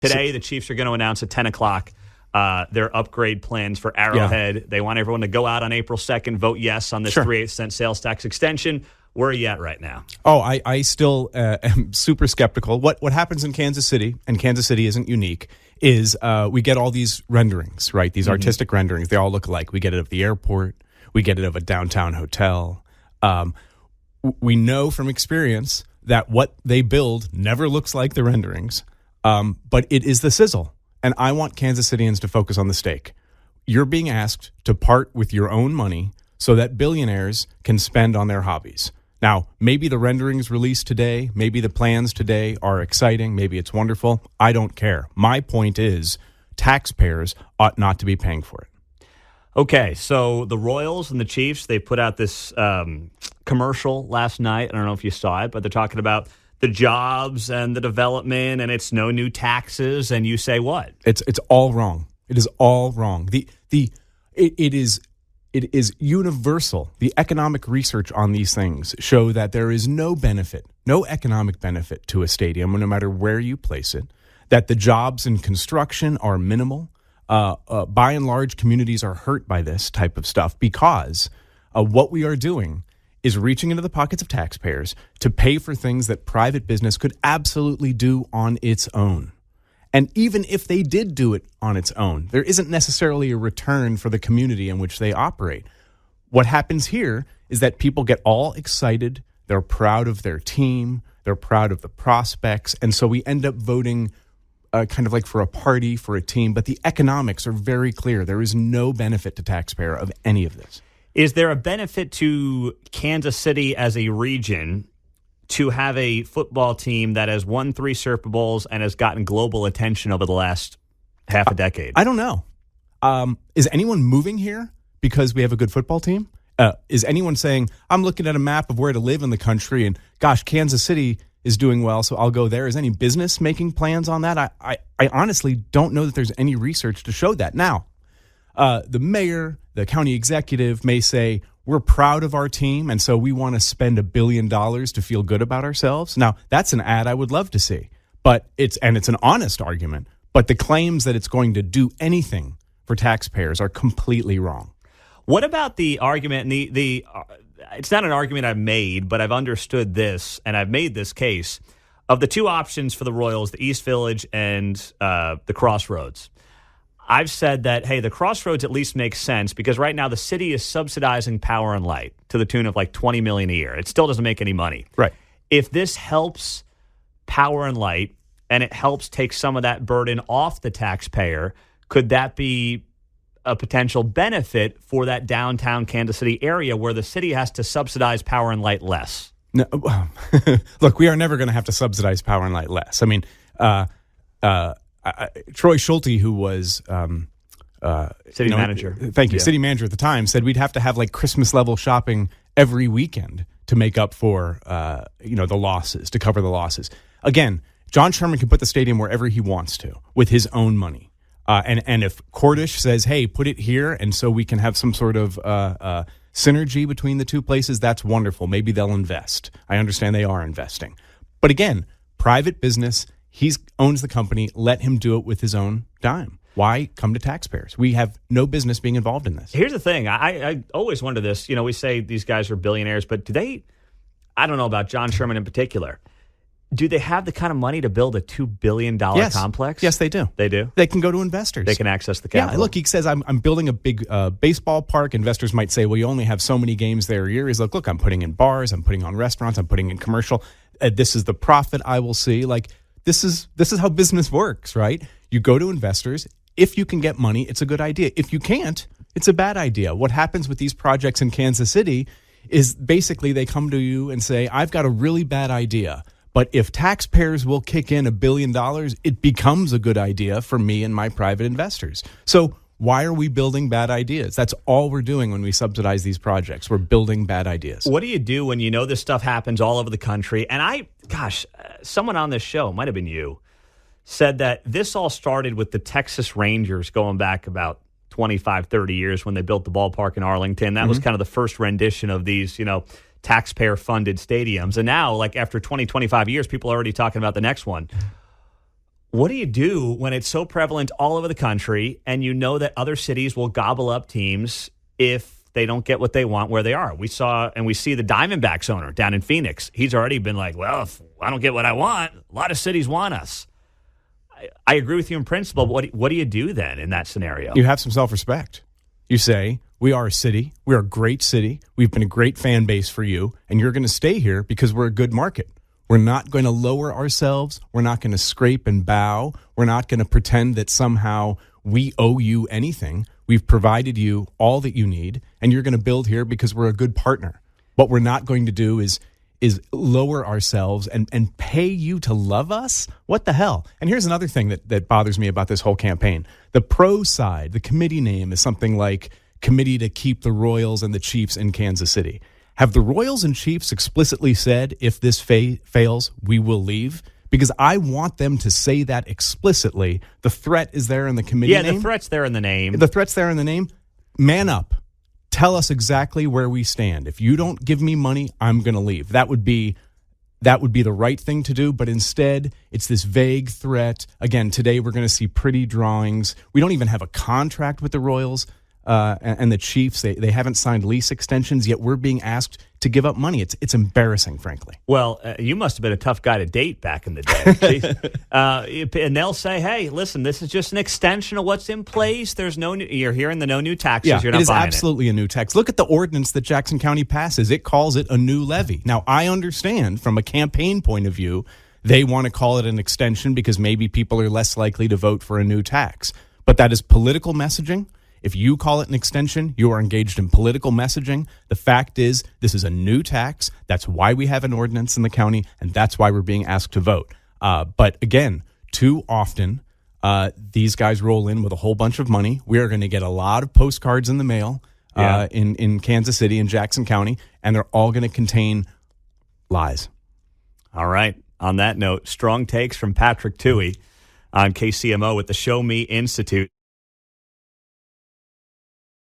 Today, the Chiefs are going to announce at 10 o'clock their upgrade plans for Arrowhead. Yeah. They want everyone to go out on April 2nd, vote yes on this 3/8 sales tax extension. Where are you at right now? I still am super skeptical. What happens in Kansas City, and Kansas City isn't unique, is we get all these renderings, right? These artistic renderings. They all look alike. We get it of the airport. We get it of a downtown hotel. We know from experience that what they build never looks like the renderings, but it is the sizzle. And I want Kansas Cityans to focus on the steak. You're being asked to part with your own money so that billionaires can spend on their hobbies. Now, maybe the renderings released today, maybe the plans today are exciting, maybe it's wonderful. I don't care. My point is taxpayers ought not to be paying for it. Okay, so the Royals and the Chiefs, they put out this commercial last night. I don't know if you saw it, but they're talking about the jobs and the development, and it's no new taxes, and you say what? It's all wrong. It is all wrong. It is universal. The economic research on these things show that there is no benefit, no economic benefit to a stadium, no matter where you place it, that the jobs in construction are minimal. By and large, communities are hurt by this type of stuff because what we are doing is reaching into the pockets of taxpayers to pay for things that private business could absolutely do on its own. And even if they did do it on its own, there isn't necessarily a return for the community in which they operate. What happens here is that people get all excited. They're proud of their team. They're proud of the prospects. And so we end up voting kind of like for a party, for a team. But the economics are very clear. There is no benefit to taxpayer of any of this. Is there a benefit to Kansas City as a region to have a football team that has won 3 Super Bowls and has gotten global attention over the last half a decade? I don't know. Is anyone moving here because we have a good football team? Is anyone saying, I'm looking at a map of where to live in the country and, gosh, Kansas City is doing well, so I'll go there. Is any business making plans on that? I honestly don't know that there's any research to show that. Now, the mayor, the county executive may say, we're proud of our team, and so we want to spend $1 billion to feel good about ourselves. Now, that's an ad I would love to see, but it's an honest argument. But the claims that it's going to do anything for taxpayers are completely wrong. What about the argument? And it's not an argument I've made, but I've understood this, and I've made this case of the 2 options for the Royals: the East Village and the Crossroads. I've said that, hey, the Crossroads at least makes sense because right now the city is subsidizing power and light to the tune of like $20 million a year. It still doesn't make any money. Right. If this helps power and light and it helps take some of that burden off the taxpayer, could that be a potential benefit for that downtown Kansas City area where the city has to subsidize power and light less? No, look, we are never going to have to subsidize power and light less. I mean, Troy Schulte, who was city manager. Thank you. Yeah. City manager at the time said we'd have to have like Christmas level shopping every weekend to make up for the losses, to cover the losses. Again, John Sherman can put the stadium wherever he wants to with his own money. And if Cordish says, hey, put it here, and so we can have some sort of synergy between the 2 places, that's wonderful. Maybe they'll invest. I understand they are investing. But again, private business. He owns the company. Let him do it with his own dime. Why come to taxpayers? We have no business being involved in this. Here's the thing. I always wonder this. You know, we say these guys are billionaires, but do they, I don't know about John Sherman in particular, do they have the kind of money to build a $2 billion complex? Yes, they do. They do? They can go to investors. They can access the capital. Yeah, look, he says, I'm building a big baseball park. Investors might say, well, you only have so many games there a year. He's like, look, I'm putting in bars. I'm putting on restaurants. I'm putting in commercial. This is the profit I will see. Like, This is how business works, right? You go to investors. If you can get money, it's a good idea. If you can't, it's a bad idea. What happens with these projects in Kansas City is basically they come to you and say, I've got a really bad idea, but if taxpayers will kick in $1 billion, it becomes a good idea for me and my private investors. So why are we building bad ideas? That's all we're doing when we subsidize these projects. We're building bad ideas. What do you do when you know this stuff happens all over the country? And someone on this show, might have been you, said that this all started with the Texas Rangers going back about 25, 30 years when they built the ballpark in Arlington. That was kind of the first rendition of these, taxpayer-funded stadiums. And now, like after 20, 25 years, people are already talking about the next one. What do you do when it's so prevalent all over the country and you know that other cities will gobble up teams if they don't get what they want where they are? We see the Diamondbacks owner down in Phoenix. He's already been like, well, if I don't get what I want, a lot of cities want us. I agree with you in principle, but what do you do then in that scenario? You have some self-respect. You say, we are a city. We are a great city. We've been a great fan base for you, and you're going to stay here because we're a good market. We're not going to lower ourselves. We're not going to scrape and bow. We're not going to pretend that somehow we owe you anything. We've provided you all that you need, and you're going to build here because we're a good partner. What we're not going to do is lower ourselves and pay you to love us? What the hell? And here's another thing that bothers me about this whole campaign. The pro side, the committee name is something like Committee to Keep the Royals and the Chiefs in Kansas City. Have the Royals and Chiefs explicitly said, if this fails, we will leave? Because I want them to say that explicitly. The threat is there in the committee name. Yeah, the threat's there in the name. The threat's there in the name. Man up. Tell us exactly where we stand. If you don't give me money, I'm going to leave. That would be the right thing to do, but instead, it's this vague threat. Again, today we're going to see pretty drawings. We don't even have a contract with the Royals and the Chiefs. They haven't signed lease extensions, yet we're being asked to give up money. It's embarrassing, frankly. Well, you must have been a tough guy to date back in the day. And they'll say, hey, listen, this is just an extension of what's in place. There's you're hearing the no new taxes. Yeah, you're not it is buying absolutely a new tax. Look at the ordinance that Jackson County passes. It calls it a new levy. Now, I understand from a campaign point of view, they want to call it an extension because maybe people are less likely to vote for a new tax. But that is political messaging. If you call it an extension, you are engaged in political messaging. The fact is, this is a new tax. That's why we have an ordinance in the county, and that's why we're being asked to vote. But again, too often, these guys roll in with a whole bunch of money. We are going to get a lot of postcards in the mail in Kansas City and Jackson County, and they're all going to contain lies. All right. On that note, strong takes from Patrick Tuohey on KCMO with the Show Me Institute.